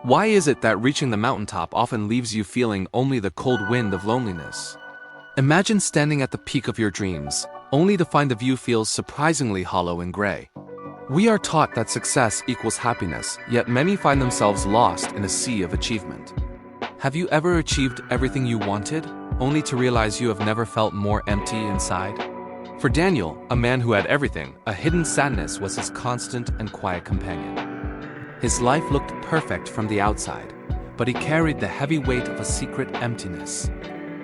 Why is it that reaching the mountaintop often leaves you feeling only the cold wind of loneliness? Imagine standing at the peak of your dreams, only to find the view feels surprisingly hollow and gray. We are taught that success equals happiness, yet many find themselves lost in a sea of achievement. Have you ever achieved everything you wanted, only to realize you have never felt more empty inside? For Daniel, a man who had everything, a hidden sadness was his constant and quiet companion. His life looked perfect from the outside, but he carried the heavy weight of a secret emptiness.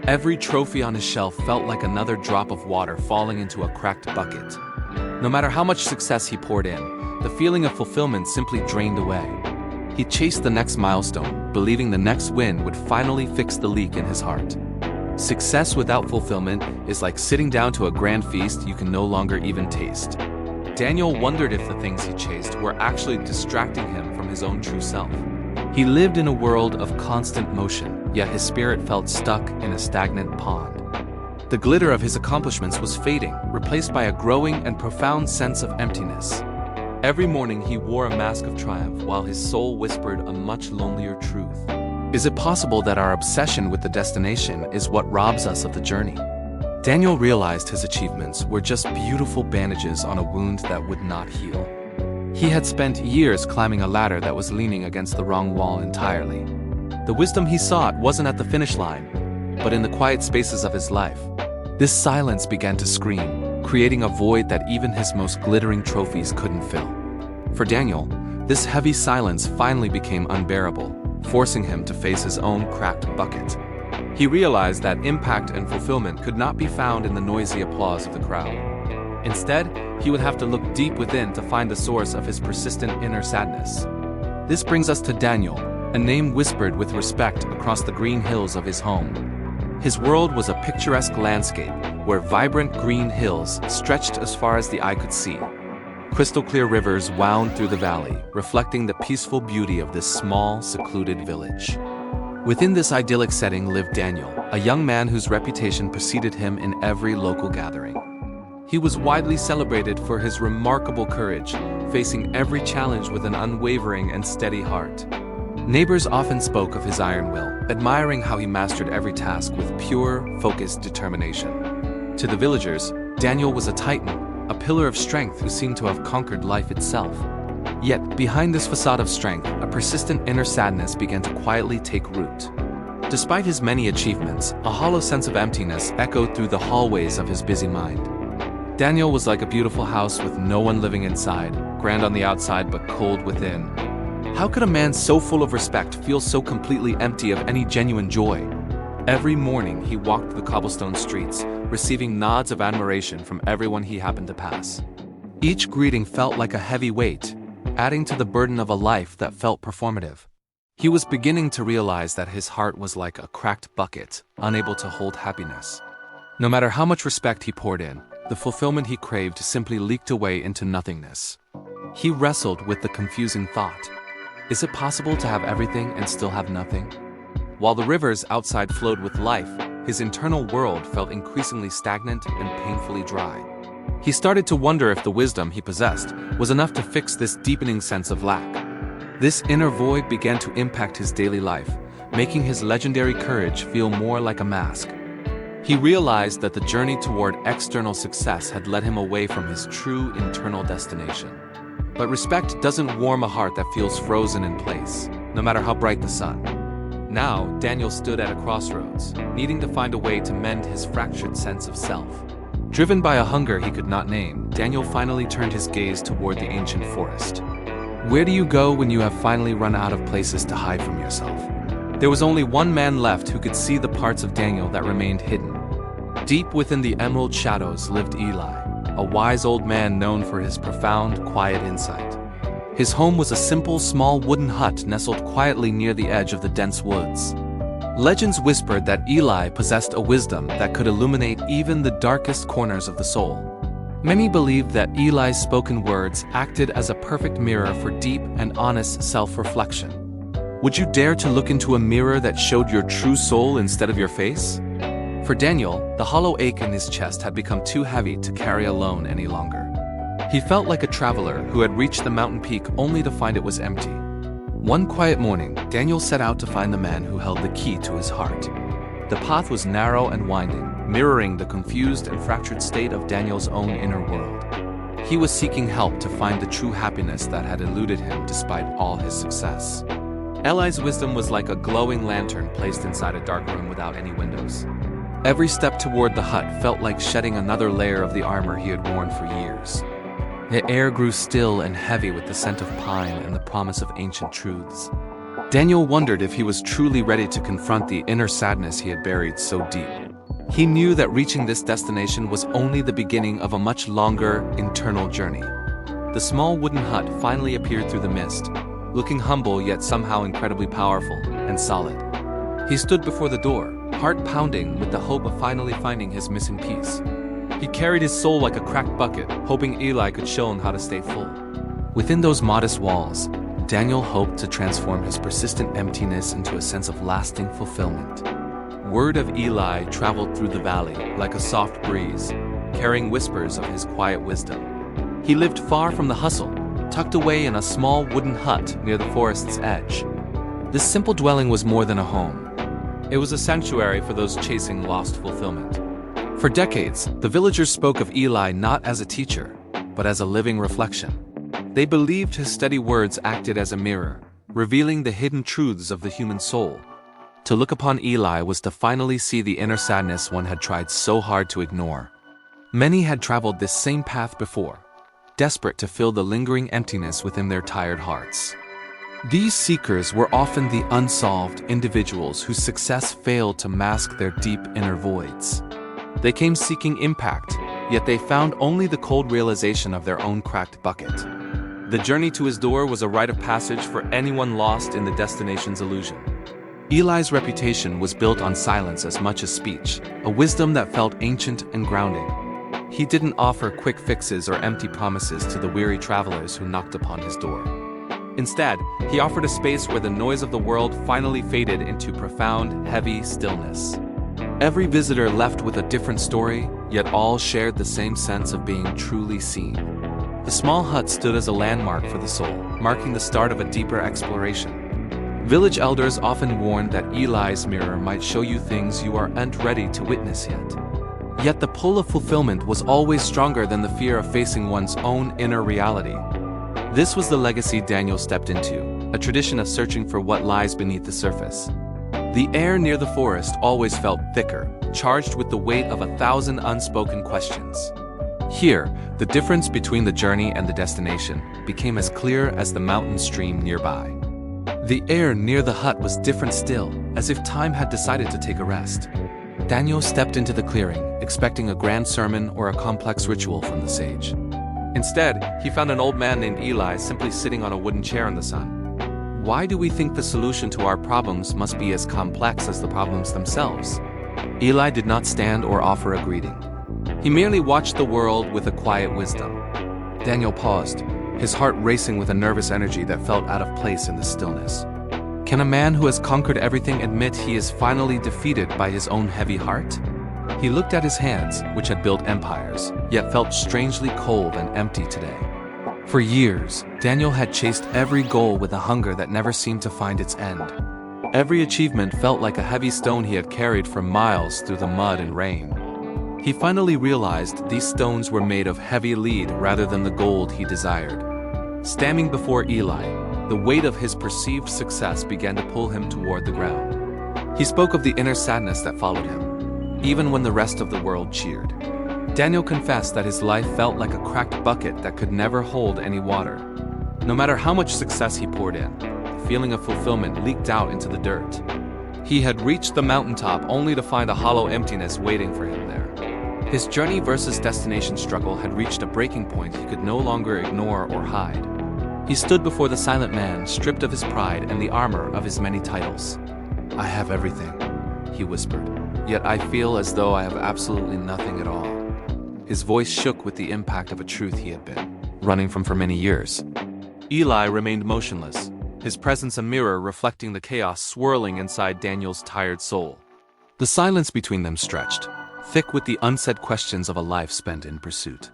Every trophy on his shelf felt like another drop of water falling into a cracked bucket. No matter how much success he poured in, the feeling of fulfillment simply drained away. He chased the next milestone, believing the next win would finally fix the leak in his heart. Success without fulfillment is like sitting down to a grand feast you can no longer even taste. Daniel wondered if the things he chased were actually distracting him from his own true self. He lived in a world of constant motion, yet his spirit felt stuck in a stagnant pond. The glitter of his accomplishments was fading, replaced by a growing and profound sense of emptiness. Every morning he wore a mask of triumph while his soul whispered a much lonelier truth. Is it possible that our obsession with the destination is what robs us of the journey? Daniel realized his achievements were just beautiful bandages on a wound that would not heal. He had spent years climbing a ladder that was leaning against the wrong wall entirely. The wisdom he sought wasn't at the finish line, but in the quiet spaces of his life. This silence began to scream, creating a void that even his most glittering trophies couldn't fill. For Daniel, this heavy silence finally became unbearable, forcing him to face his own cracked bucket. He realized that impact and fulfillment could not be found in the noisy applause of the crowd. Instead, he would have to look deep within to find the source of his persistent inner sadness. This brings us to Daniel, a name whispered with respect across the green hills of his home. His world was a picturesque landscape where vibrant green hills stretched as far as the eye could see. Crystal-clear rivers wound through the valley, reflecting the peaceful beauty of this small, secluded village. Within this idyllic setting lived Daniel, a young man whose reputation preceded him in every local gathering. He was widely celebrated for his remarkable courage, facing every challenge with an unwavering and steady heart. Neighbors often spoke of his iron will, admiring how he mastered every task with pure, focused determination. To the villagers, Daniel was a titan, a pillar of strength who seemed to have conquered life itself. Yet, behind this facade of strength, a persistent inner sadness began to quietly take root. Despite his many achievements, a hollow sense of emptiness echoed through the hallways of his busy mind. Daniel was like a beautiful house with no one living inside, grand on the outside but cold within. How could a man so full of respect feel so completely empty of any genuine joy? Every morning he walked the cobblestone streets, receiving nods of admiration from everyone he happened to pass. Each greeting felt like a heavy weight, adding to the burden of a life that felt performative. He was beginning to realize that his heart was like a cracked bucket, unable to hold happiness. No matter how much respect he poured in, the fulfillment he craved simply leaked away into nothingness. He wrestled with the confusing thought: is it possible to have everything and still have nothing? While the rivers outside flowed with life, his internal world felt increasingly stagnant and painfully dry. He started to wonder if the wisdom he possessed was enough to fix this deepening sense of lack. This inner void began to impact his daily life, making his legendary courage feel more like a mask. He realized that the journey toward external success had led him away from his true internal destination. But respect doesn't warm a heart that feels frozen in place, no matter how bright the sun. Now, Daniel stood at a crossroads, needing to find a way to mend his fractured sense of self. Driven by a hunger he could not name, Daniel finally turned his gaze toward the ancient forest. Where do you go when you have finally run out of places to hide from yourself? There was only one man left who could see the parts of Daniel that remained hidden. Deep within the emerald shadows lived Eli, a wise old man known for his profound, quiet insight. His home was a simple, small wooden hut nestled quietly near the edge of the dense woods. Legends whispered that Eli possessed a wisdom that could illuminate even the darkest corners of the soul. Many believed that Eli's spoken words acted as a perfect mirror for deep and honest self-reflection. Would you dare to look into a mirror that showed your true soul instead of your face? For Daniel, the hollow ache in his chest had become too heavy to carry alone any longer. He felt like a traveler who had reached the mountain peak only to find it was empty. One quiet morning, Daniel set out to find the man who held the key to his heart. The path was narrow and winding, mirroring the confused and fractured state of Daniel's own inner world. He was seeking help to find the true happiness that had eluded him despite all his success. Eli's wisdom was like a glowing lantern placed inside a dark room without any windows. Every step toward the hut felt like shedding another layer of the armor he had worn for years. The air grew still and heavy with the scent of pine and the promise of ancient truths. Daniel wondered if he was truly ready to confront the inner sadness he had buried so deep. He knew that reaching this destination was only the beginning of a much longer, internal journey. The small wooden hut finally appeared through the mist, looking humble yet somehow incredibly powerful and solid. He stood before the door, heart pounding with the hope of finally finding his missing piece. He carried his soul like a cracked bucket, hoping Eli could show him how to stay full. Within those modest walls, Daniel hoped to transform his persistent emptiness into a sense of lasting fulfillment. Word of Eli traveled through the valley like a soft breeze, carrying whispers of his quiet wisdom. He lived far from the hustle, tucked away in a small wooden hut near the forest's edge. This simple dwelling was more than a home. It was a sanctuary for those chasing lost fulfillment. For decades, the villagers spoke of Eli not as a teacher, but as a living reflection. They believed his steady words acted as a mirror, revealing the hidden truths of the human soul. To look upon Eli was to finally see the inner sadness one had tried so hard to ignore. Many had traveled this same path before, desperate to fill the lingering emptiness within their tired hearts. These seekers were often the unsolved individuals whose success failed to mask their deep inner voids. They came seeking impact, yet they found only the cold realization of their own cracked bucket. The journey to his door was a rite of passage for anyone lost in the destination's illusion. Eli's reputation was built on silence as much as speech, a wisdom that felt ancient and grounding. He didn't offer quick fixes or empty promises to the weary travelers who knocked upon his door. Instead, he offered a space where the noise of the world finally faded into profound, heavy stillness. Every visitor left with a different story, yet all shared the same sense of being truly seen. The small hut stood as a landmark for the soul, marking the start of a deeper exploration. Village elders often warned that Eli's mirror might show you things you aren't ready to witness yet. Yet the pull of fulfillment was always stronger than the fear of facing one's own inner reality. This was the legacy Daniel stepped into, a tradition of searching for what lies beneath the surface. The air near the forest always felt thicker, charged with the weight of 1,000 unspoken questions. Here, the difference between the journey and the destination became as clear as the mountain stream nearby. The air near the hut was different still, as if time had decided to take a rest. Daniel stepped into the clearing, expecting a grand sermon or a complex ritual from the sage. Instead, he found an old man named Eli simply sitting on a wooden chair in the sun. Why do we think the solution to our problems must be as complex as the problems themselves? Eli did not stand or offer a greeting. He merely watched the world with a quiet wisdom. Daniel paused, his heart racing with a nervous energy that felt out of place in the stillness. Can a man who has conquered everything admit he is finally defeated by his own heavy heart? He looked at his hands, which had built empires, yet felt strangely cold and empty today. For years, Daniel had chased every goal with a hunger that never seemed to find its end. Every achievement felt like a heavy stone he had carried for miles through the mud and rain. He finally realized these stones were made of heavy lead rather than the gold he desired. Standing before Eli, the weight of his perceived success began to pull him toward the ground. He spoke of the inner sadness that followed him, even when the rest of the world cheered. Daniel confessed that his life felt like a cracked bucket that could never hold any water. No matter how much success he poured in, the feeling of fulfillment leaked out into the dirt. He had reached the mountaintop only to find a hollow emptiness waiting for him there. His journey versus destination struggle had reached a breaking point he could no longer ignore or hide. He stood before the silent man, stripped of his pride and the armor of his many titles. "I have everything," he whispered, "yet I feel as though I have absolutely nothing at all." His voice shook with the impact of a truth he had been running from for many years. Eli remained motionless, his presence a mirror reflecting the chaos swirling inside Daniel's tired soul. The silence between them stretched, thick with the unsaid questions of a life spent in pursuit.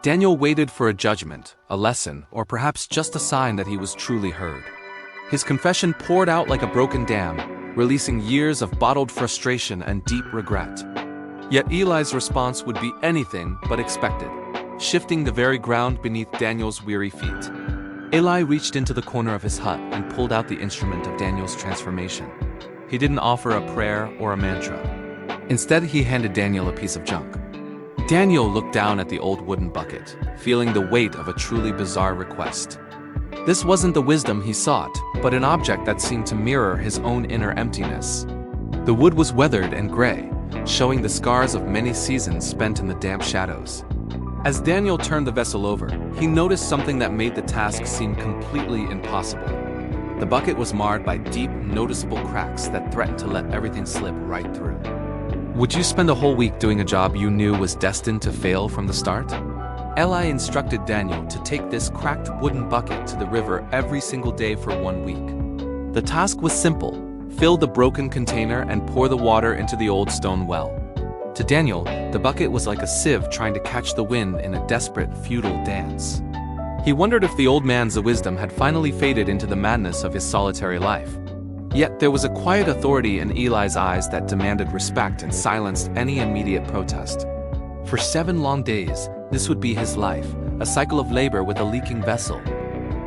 Daniel waited for a judgment, a lesson, or perhaps just a sign that he was truly heard. His confession poured out like a broken dam, releasing years of bottled frustration and deep regret. Yet Eli's response would be anything but expected, shifting the very ground beneath Daniel's weary feet. Eli reached into the corner of his hut and pulled out the instrument of Daniel's transformation. He didn't offer a prayer or a mantra. Instead, he handed Daniel a piece of junk. Daniel looked down at the old wooden bucket, feeling the weight of a truly bizarre request. This wasn't the wisdom he sought, but an object that seemed to mirror his own inner emptiness. The wood was weathered and gray, showing the scars of many seasons spent in the damp shadows. As Daniel turned the vessel over, he noticed something that made the task seem completely impossible. The bucket was marred by deep, noticeable cracks that threatened to let everything slip right through. Would you spend a whole week doing a job you knew was destined to fail from the start? Eli instructed Daniel to take this cracked wooden bucket to the river every single day for 1 week. The task was simple: fill the broken container and pour the water into the old stone well. To Daniel, the bucket was like a sieve trying to catch the wind in a desperate, futile dance. He wondered if the old man's wisdom had finally faded into the madness of his solitary life. Yet there was a quiet authority in Eli's eyes that demanded respect and silenced any immediate protest. For 7 long days, this would be his life, a cycle of labor with a leaking vessel.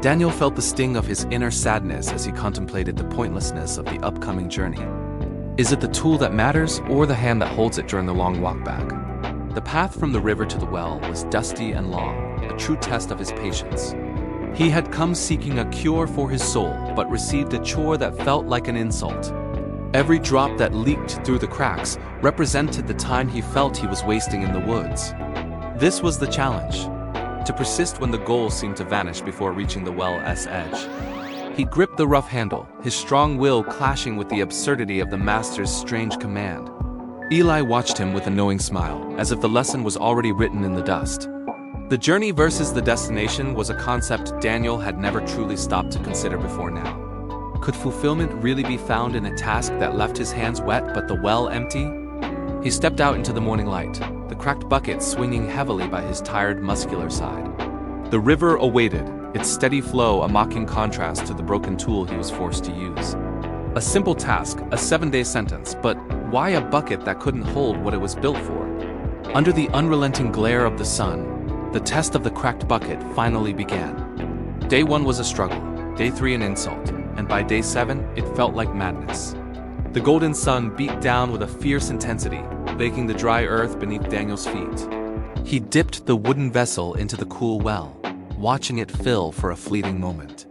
Daniel felt the sting of his inner sadness as he contemplated the pointlessness of the upcoming journey. Is it the tool that matters, or the hand that holds it during the long walk back? The path from the river to the well was dusty and long, a true test of his patience. He had come seeking a cure for his soul, but received a chore that felt like an insult. Every drop that leaked through the cracks represented the time he felt he was wasting in the woods. This was the challenge: to persist when the goal seemed to vanish before reaching the well's edge. He gripped the rough handle, his strong will clashing with the absurdity of the master's strange command. Eli watched him with a knowing smile, as if the lesson was already written in the dust. The journey versus the destination was a concept Daniel had never truly stopped to consider before now. Could fulfillment really be found in a task that left his hands wet but the well empty? He stepped out into the morning light, the cracked bucket swinging heavily by his tired, muscular side. The river awaited, its steady flow a mocking contrast to the broken tool he was forced to use. A simple task, a 7-day sentence, but why a bucket that couldn't hold what it was built for? Under the unrelenting glare of the sun, the test of the cracked bucket finally began. Day 1 was a struggle, day 3 an insult, and by day 7 it felt like madness. The golden sun beat down with a fierce intensity, baking the dry earth beneath Daniel's feet. He dipped the wooden vessel into the cool well, watching it fill for a fleeting moment.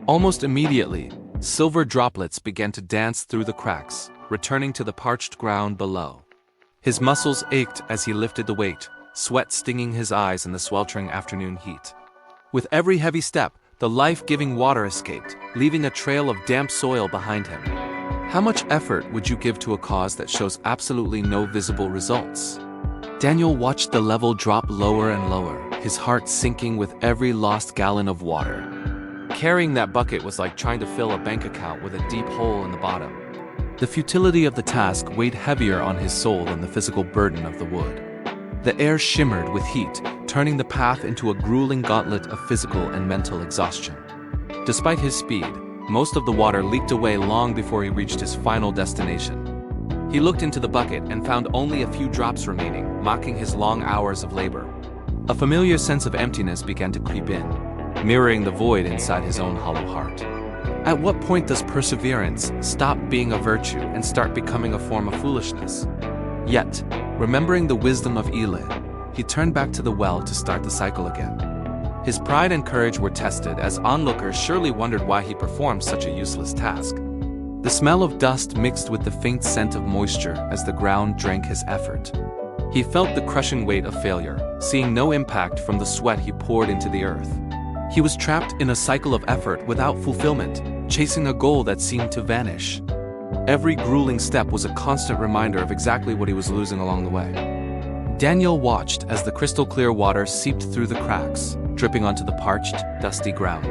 Almost immediately, silver droplets began to dance through the cracks, returning to the parched ground below. His muscles ached as he lifted the weight, sweat stinging his eyes in the sweltering afternoon heat. With every heavy step, the life-giving water escaped, leaving a trail of damp soil behind him. How much effort would you give to a cause that shows absolutely no visible results? Daniel watched the level drop lower and lower, his heart sinking with every lost gallon of water. Carrying that bucket was like trying to fill a bank account with a deep hole in the bottom. The futility of the task weighed heavier on his soul than the physical burden of the wood. The air shimmered with heat, turning the path into a grueling gauntlet of physical and mental exhaustion. Despite his speed, most of the water leaked away long before he reached his final destination. He looked into the bucket and found only a few drops remaining, mocking his long hours of labor. A familiar sense of emptiness began to creep in, mirroring the void inside his own hollow heart. At what point does perseverance stop being a virtue and start becoming a form of foolishness? Yet, remembering the wisdom of Eli, he turned back to the well to start the cycle again. His pride and courage were tested, as onlookers surely wondered why he performed such a useless task. The smell of dust mixed with the faint scent of moisture as the ground drank his effort. He felt the crushing weight of failure, seeing no impact from the sweat he poured into the earth. He was trapped in a cycle of effort without fulfillment, chasing a goal that seemed to vanish. Every grueling step was a constant reminder of exactly what he was losing along the way. Daniel watched as the crystal-clear water seeped through the cracks, dripping onto the parched, dusty ground.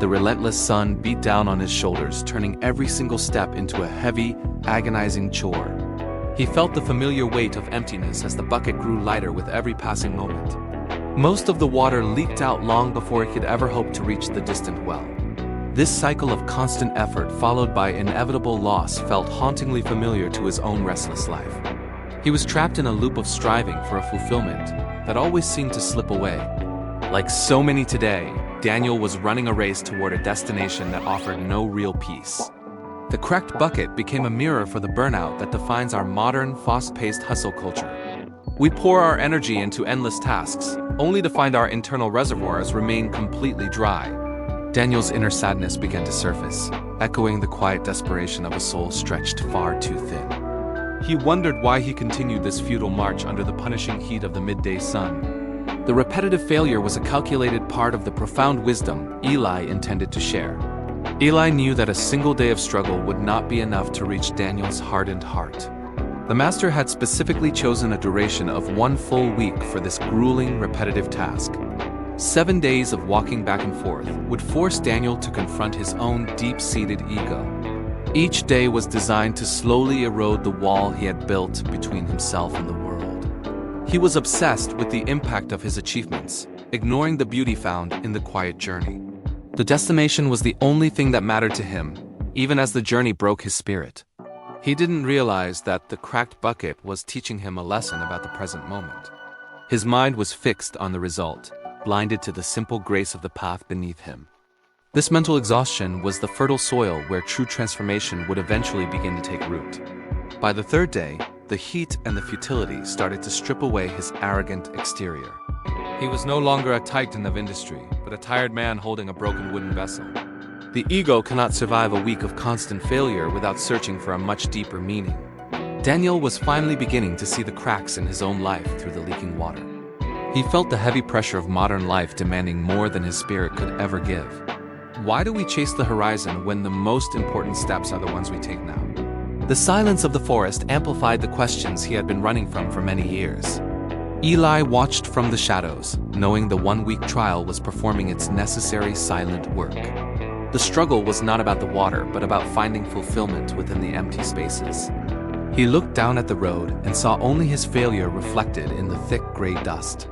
The relentless sun beat down on his shoulders, turning every single step into a heavy, agonizing chore. He felt the familiar weight of emptiness as the bucket grew lighter with every passing moment. Most of the water leaked out long before he could ever hope to reach the distant well. This cycle of constant effort followed by inevitable loss felt hauntingly familiar to his own restless life. He was trapped in a loop of striving for a fulfillment that always seemed to slip away. Like so many today, Daniel was running a race toward a destination that offered no real peace. The cracked bucket became a mirror for the burnout that defines our modern, fast-paced hustle culture. We pour our energy into endless tasks, only to find our internal reservoirs remain completely dry. Daniel's inner sadness began to surface, echoing the quiet desperation of a soul stretched far too thin. He wondered why he continued this futile march under the punishing heat of the midday sun. The repetitive failure was a calculated part of the profound wisdom Eli intended to share. Eli knew that a single day of struggle would not be enough to reach Daniel's hardened heart. The master had specifically chosen a duration of 1 full week for this grueling, repetitive task. 7 days of walking back and forth would force Daniel to confront his own deep-seated ego. Each day was designed to slowly erode the wall he had built between himself and the world. He was obsessed with the impact of his achievements, ignoring the beauty found in the quiet journey. The destination was the only thing that mattered to him, even as the journey broke his spirit. He didn't realize that the cracked bucket was teaching him a lesson about the present moment. His mind was fixed on the result, blinded to the simple grace of the path beneath him. This mental exhaustion was the fertile soil where true transformation would eventually begin to take root. By the 3rd day, the heat and the futility started to strip away his arrogant exterior. He was no longer a titan of industry, but a tired man holding a broken wooden vessel. The ego cannot survive a week of constant failure without searching for a much deeper meaning. Daniel was finally beginning to see the cracks in his own life through the leaking water. He felt the heavy pressure of modern life demanding more than his spirit could ever give. Why do we chase the horizon when the most important steps are the ones we take now? The silence of the forest amplified the questions he had been running from for many years. Eli watched from the shadows, knowing the 1-week trial was performing its necessary silent work. The struggle was not about the water, but about finding fulfillment within the empty spaces. He looked down at the road and saw only his failure reflected in the thick gray dust.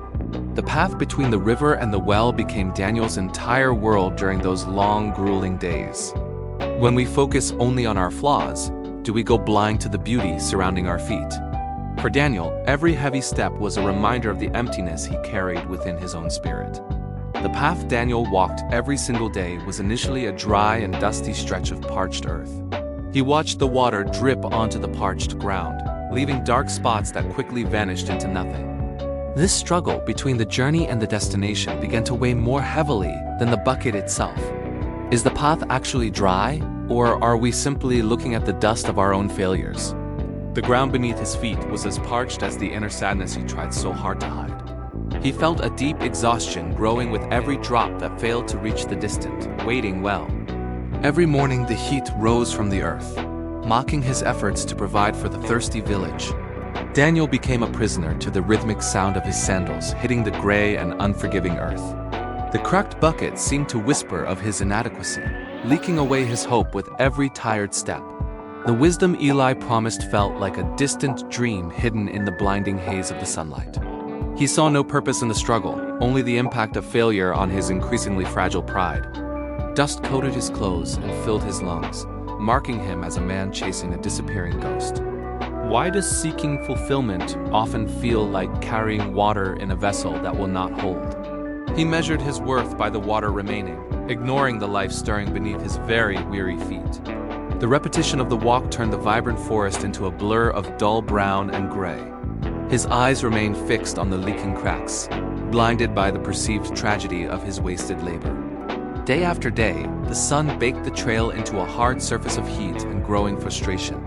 The path between the river and the well became Daniel's entire world during those long, grueling days. When we focus only on our flaws, do we go blind to the beauty surrounding our feet? For Daniel, every heavy step was a reminder of the emptiness he carried within his own spirit. The path Daniel walked every single day was initially a dry and dusty stretch of parched earth. He watched the water drip onto the parched ground, leaving dark spots that quickly vanished into nothing. This struggle between the journey and the destination began to weigh more heavily than the bucket itself. Is the path actually dry, or are we simply looking at the dust of our own failures? The ground beneath his feet was as parched as the inner sadness he tried so hard to hide. He felt a deep exhaustion growing with every drop that failed to reach the distant, waiting well. Every morning the heat rose from the earth, mocking his efforts to provide for the thirsty village. Daniel became a prisoner to the rhythmic sound of his sandals hitting the gray and unforgiving earth. The cracked bucket seemed to whisper of his inadequacy, leaking away his hope with every tired step. The wisdom Eli promised felt like a distant dream hidden in the blinding haze of the sunlight. He saw no purpose in the struggle, only the impact of failure on his increasingly fragile pride. Dust coated his clothes and filled his lungs, marking him as a man chasing a disappearing ghost. Why does seeking fulfillment often feel like carrying water in a vessel that will not hold? He measured his worth by the water remaining, ignoring the life stirring beneath his very weary feet. The repetition of the walk turned the vibrant forest into a blur of dull brown and gray. His eyes remained fixed on the leaking cracks, blinded by the perceived tragedy of his wasted labor. Day after day, the sun baked the trail into a hard surface of heat and growing frustration.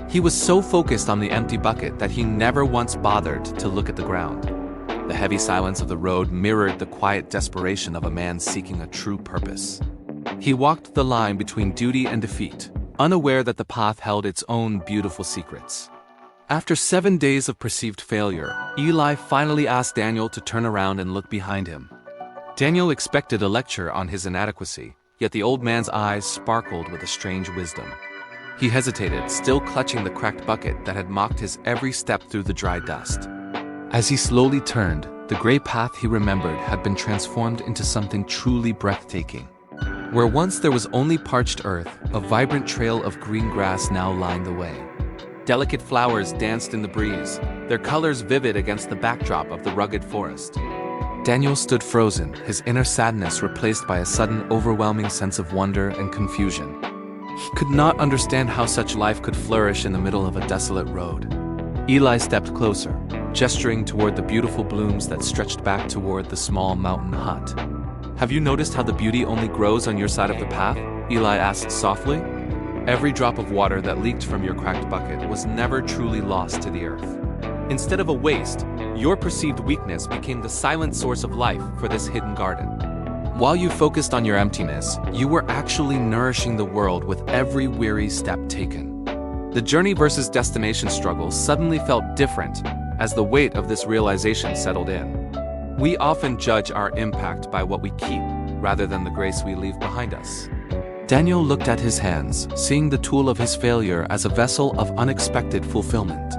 He was so focused on the empty bucket that he never once bothered to look at the ground. The heavy silence of the road mirrored the quiet desperation of a man seeking a true purpose. He walked the line between duty and defeat, unaware that the path held its own beautiful secrets. After 7 days of perceived failure, Eli finally asked Daniel to turn around and look behind him. Daniel expected a lecture on his inadequacy, yet the old man's eyes sparkled with a strange wisdom. He hesitated, still clutching the cracked bucket that had mocked his every step through the dry dust. As he slowly turned, the gray path he remembered had been transformed into something truly breathtaking. Where once there was only parched earth, a vibrant trail of green grass now lined the way. Delicate flowers danced in the breeze, their colors vivid against the backdrop of the rugged forest. Daniel stood frozen, his inner sadness replaced by a sudden overwhelming sense of wonder and confusion. He could not understand how such life could flourish in the middle of a desolate road. Eli stepped closer, gesturing toward the beautiful blooms that stretched back toward the small mountain hut. "Have you noticed how the beauty only grows on your side of the path?" Eli asked softly. "Every drop of water that leaked from your cracked bucket was never truly lost to the earth. Instead of a waste, your perceived weakness became the silent source of life for this hidden garden. While you focused on your emptiness, you were actually nourishing the world with every weary step taken." The journey versus destination struggle suddenly felt different as the weight of this realization settled in. We often judge our impact by what we keep, rather than the grace we leave behind us. Daniel looked at his hands, seeing the tool of his failure as a vessel of unexpected fulfillment.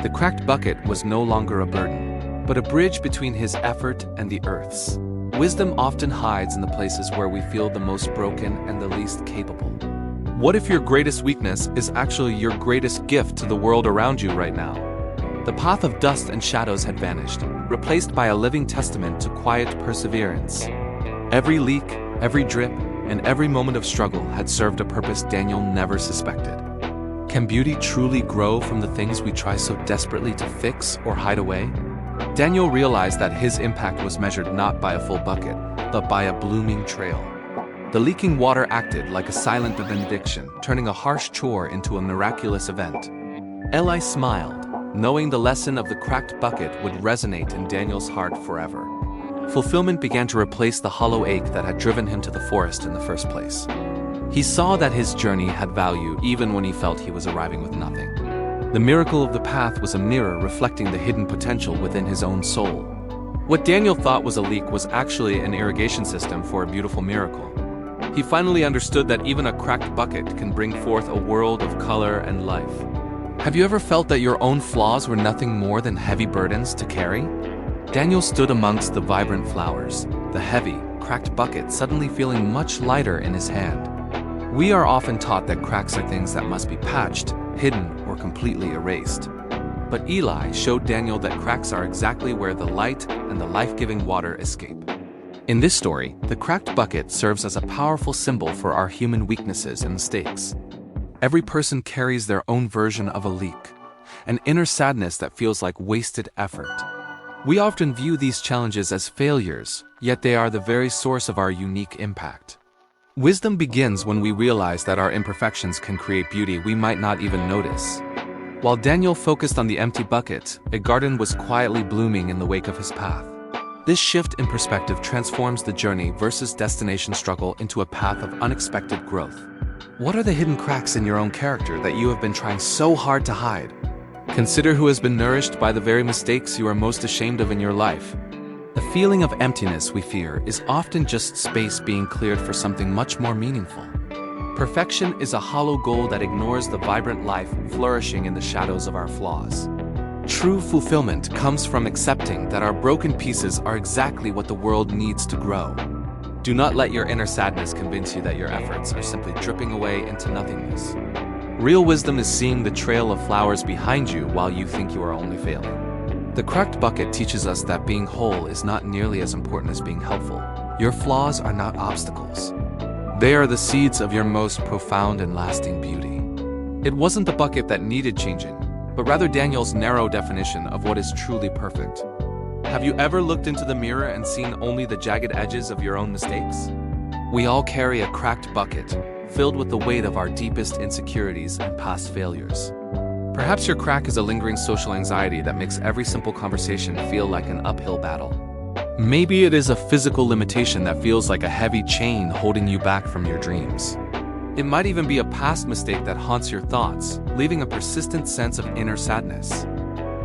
The cracked bucket was no longer a burden, but a bridge between his effort and the earth's. Wisdom often hides in the places where we feel the most broken and the least capable. What if your greatest weakness is actually your greatest gift to the world around you right now? The path of dust and shadows had vanished, replaced by a living testament to quiet perseverance. Every leak, every drip, and every moment of struggle had served a purpose Daniel never suspected. Can beauty truly grow from the things we try so desperately to fix or hide away? Daniel realized that his impact was measured not by a full bucket, but by a blooming trail. The leaking water acted like a silent benediction, turning a harsh chore into a miraculous event. Eli smiled, knowing the lesson of the cracked bucket would resonate in Daniel's heart forever. Fulfillment began to replace the hollow ache that had driven him to the forest in the first place. He saw that his journey had value even when he felt he was arriving with nothing. The miracle of the path was a mirror reflecting the hidden potential within his own soul. What Daniel thought was a leak was actually an irrigation system for a beautiful miracle. He finally understood that even a cracked bucket can bring forth a world of color and life. Have you ever felt that your own flaws were nothing more than heavy burdens to carry? Daniel stood amongst the vibrant flowers, the heavy, cracked bucket suddenly feeling much lighter in his hand. We are often taught that cracks are things that must be patched, hidden, or completely erased. But Eli showed Daniel that cracks are exactly where the light and the life-giving water escape. In this story, the cracked bucket serves as a powerful symbol for our human weaknesses and mistakes. Every person carries their own version of a leak, an inner sadness that feels like wasted effort. We often view these challenges as failures, yet they are the very source of our unique impact. Wisdom begins when we realize that our imperfections can create beauty we might not even notice. While Daniel focused on the empty bucket, a garden was quietly blooming in the wake of his path. This shift in perspective transforms the journey versus destination struggle into a path of unexpected growth. What are the hidden cracks in your own character that you have been trying so hard to hide? Consider who has been nourished by the very mistakes you are most ashamed of in your life. The feeling of emptiness we fear is often just space being cleared for something much more meaningful. Perfection is a hollow goal that ignores the vibrant life flourishing in the shadows of our flaws. True fulfillment comes from accepting that our broken pieces are exactly what the world needs to grow. Do not let your inner sadness convince you that your efforts are simply dripping away into nothingness. Real wisdom is seeing the trail of flowers behind you while you think you are only failing. The cracked bucket teaches us that being whole is not nearly as important as being helpful. Your flaws are not obstacles. They are the seeds of your most profound and lasting beauty. It wasn't the bucket that needed changing, but rather Daniel's narrow definition of what is truly perfect. Have you ever looked into the mirror and seen only the jagged edges of your own mistakes? We all carry a cracked bucket, filled with the weight of our deepest insecurities and past failures. Perhaps your crack is a lingering social anxiety that makes every simple conversation feel like an uphill battle. Maybe it is a physical limitation that feels like a heavy chain holding you back from your dreams. It might even be a past mistake that haunts your thoughts, leaving a persistent sense of inner sadness.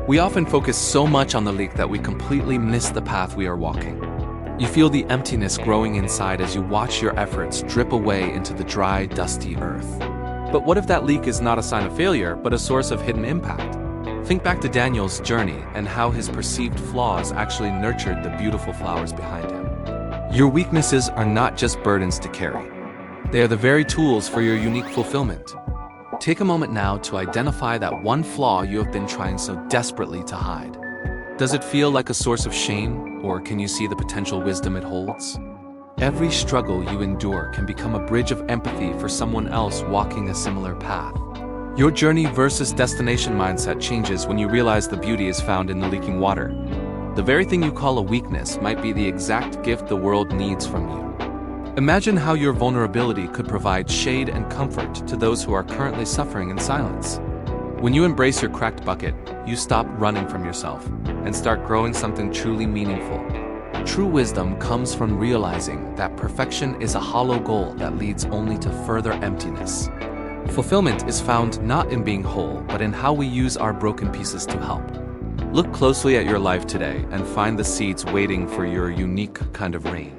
We often focus so much on the leak that we completely miss the path we are walking. You feel the emptiness growing inside as you watch your efforts drip away into the dry, dusty earth. But what if that leak is not a sign of failure, but a source of hidden impact? Think back to Daniel's journey and how his perceived flaws actually nurtured the beautiful flowers behind him. Your weaknesses are not just burdens to carry. They are the very tools for your unique fulfillment. Take a moment now to identify that one flaw you have been trying so desperately to hide. Does it feel like a source of shame, or can you see the potential wisdom it holds? Every struggle you endure can become a bridge of empathy for someone else walking a similar path. Your journey versus destination mindset changes when you realize the beauty is found in the leaking water. The very thing you call a weakness might be the exact gift the world needs from you. Imagine how your vulnerability could provide shade and comfort to those who are currently suffering in silence. When you embrace your cracked bucket, you stop running from yourself and start growing something truly meaningful. True wisdom comes from realizing that perfection is a hollow goal that leads only to further emptiness. Fulfillment is found not in being whole, but in how we use our broken pieces to help. Look closely at your life today and find the seeds waiting for your unique kind of rain.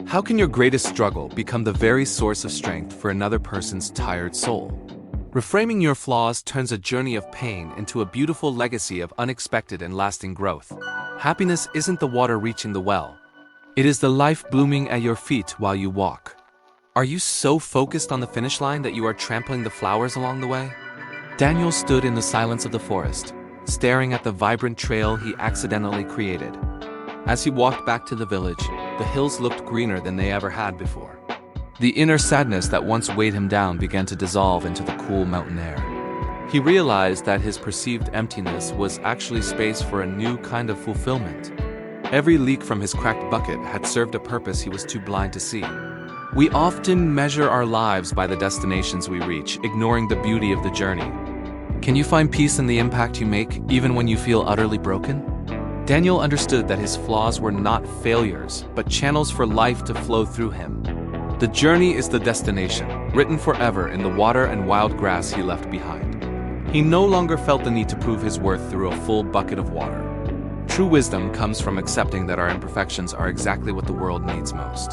How can your greatest struggle become the very source of strength for another person's tired soul? Reframing your flaws turns a journey of pain into a beautiful legacy of unexpected and lasting growth. Happiness isn't the water reaching the well. It is the life blooming at your feet while you walk. Are you so focused on the finish line that you are trampling the flowers along the way? Daniel stood in the silence of the forest, staring at the vibrant trail he accidentally created. As he walked back to the village, the hills looked greener than they ever had before. The inner sadness that once weighed him down began to dissolve into the cool mountain air. He realized that his perceived emptiness was actually space for a new kind of fulfillment. Every leak from his cracked bucket had served a purpose he was too blind to see. We often measure our lives by the destinations we reach, ignoring the beauty of the journey. Can you find peace in the impact you make, even when you feel utterly broken? Daniel understood that his flaws were not failures, but channels for life to flow through him. The journey is the destination, written forever in the water and wild grass he left behind. He no longer felt the need to prove his worth through a full bucket of water. True wisdom comes from accepting that our imperfections are exactly what the world needs most.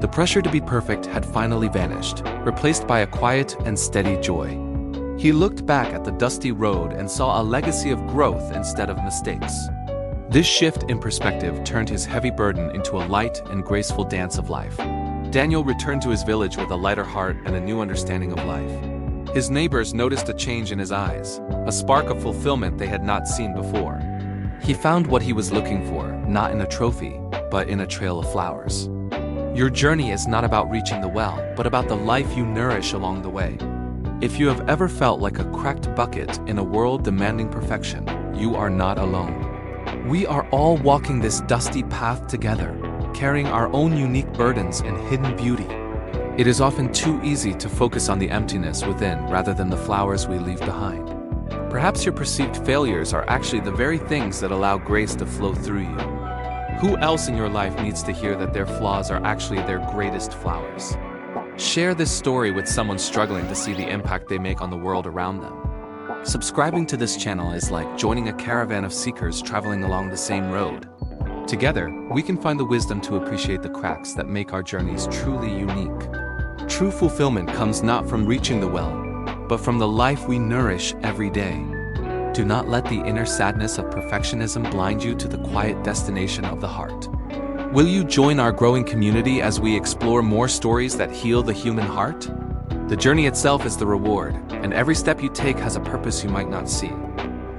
The pressure to be perfect had finally vanished, replaced by a quiet and steady joy. He looked back at the dusty road and saw a legacy of growth instead of mistakes. This shift in perspective turned his heavy burden into a light and graceful dance of life. Daniel returned to his village with a lighter heart and a new understanding of life. His neighbors noticed a change in his eyes, a spark of fulfillment they had not seen before. He found what he was looking for, not in a trophy, but in a trail of flowers. Your journey is not about reaching the well, but about the life you nourish along the way. If you have ever felt like a cracked bucket in a world demanding perfection, you are not alone. We are all walking this dusty path together, carrying our own unique burdens and hidden beauty. It is often too easy to focus on the emptiness within rather than the flowers we leave behind. Perhaps your perceived failures are actually the very things that allow grace to flow through you. Who else in your life needs to hear that their flaws are actually their greatest flowers? Share this story with someone struggling to see the impact they make on the world around them. Subscribing to this channel is like joining a caravan of seekers traveling along the same road. Together, we can find the wisdom to appreciate the cracks that make our journeys truly unique. True fulfillment comes not from reaching the well, but from the life we nourish every day. Do not let the inner sadness of perfectionism blind you to the quiet destination of the heart. Will you join our growing community as we explore more stories that heal the human heart? The journey itself is the reward, and every step you take has a purpose you might not see.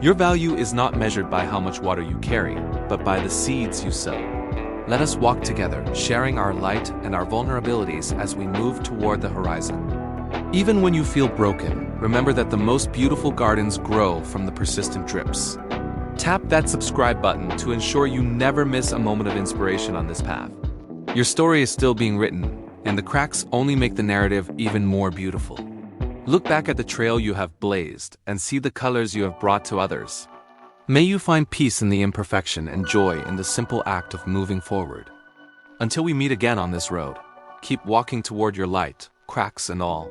Your value is not measured by how much water you carry, but by the seeds you sow. Let us walk together, sharing our light and our vulnerabilities as we move toward the horizon. Even when you feel broken, remember that the most beautiful gardens grow from the persistent drips. Tap that subscribe button to ensure you never miss a moment of inspiration on this path. Your story is still being written, and the cracks only make the narrative even more beautiful. Look back at the trail you have blazed and see the colors you have brought to others. May you find peace in the imperfection and joy in the simple act of moving forward. Until we meet again on this road, keep walking toward your light, cracks and all.